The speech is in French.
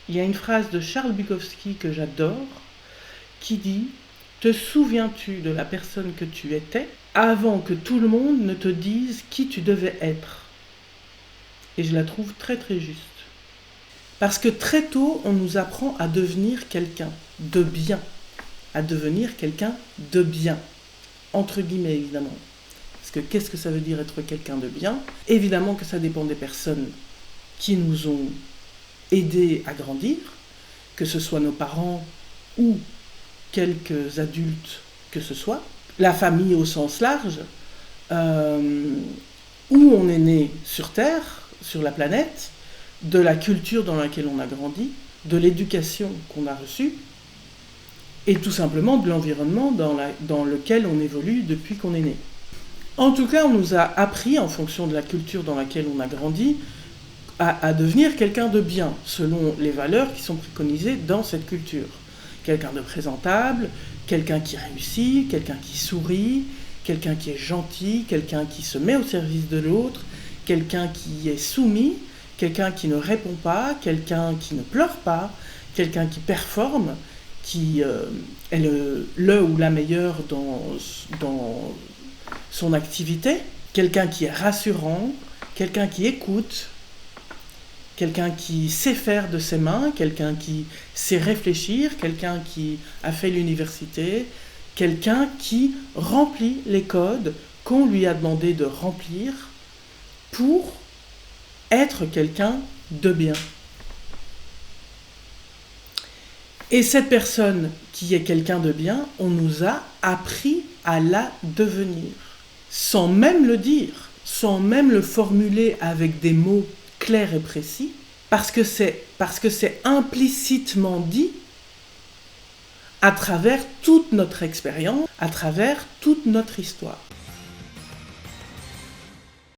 Il y a une phrase de Charles Bukowski que j'adore, qui dit « Te souviens-tu de la personne que tu étais avant que tout le monde ne te dise qui tu devais être ?» Et je la trouve très très juste. Parce que très tôt, on nous apprend à devenir quelqu'un de bien. À devenir quelqu'un de bien. Entre guillemets, évidemment. Parce que qu'est-ce que ça veut dire être quelqu'un de bien ? Évidemment que ça dépend des personnes qui nous ont aidés à grandir, que ce soit nos parents ou quelques adultes que ce soit, la famille au sens large, où on est né sur Terre, sur la planète, de la culture dans laquelle on a grandi, de l'éducation qu'on a reçue, et tout simplement de l'environnement dans lequel on évolue depuis qu'on est né. En tout cas, on nous a appris, en fonction de la culture dans laquelle on a grandi, à devenir quelqu'un de bien, selon les valeurs qui sont préconisées dans cette culture. Quelqu'un de présentable, quelqu'un qui réussit, quelqu'un qui sourit, quelqu'un qui est gentil, quelqu'un qui se met au service de l'autre, quelqu'un qui est soumis, quelqu'un qui ne répond pas, quelqu'un qui ne pleure pas, quelqu'un qui performe, qui est le ou la meilleure dans son activité, quelqu'un qui est rassurant, quelqu'un qui écoute, quelqu'un qui sait faire de ses mains, quelqu'un qui sait réfléchir, quelqu'un qui a fait l'université, quelqu'un qui remplit les codes qu'on lui a demandé de remplir pour être quelqu'un de bien. Et cette personne qui est quelqu'un de bien, on nous a appris à la devenir, sans même le dire, sans même le formuler avec des mots clair et précis, parce que c'est implicitement dit à travers toute notre expérience, à travers toute notre histoire.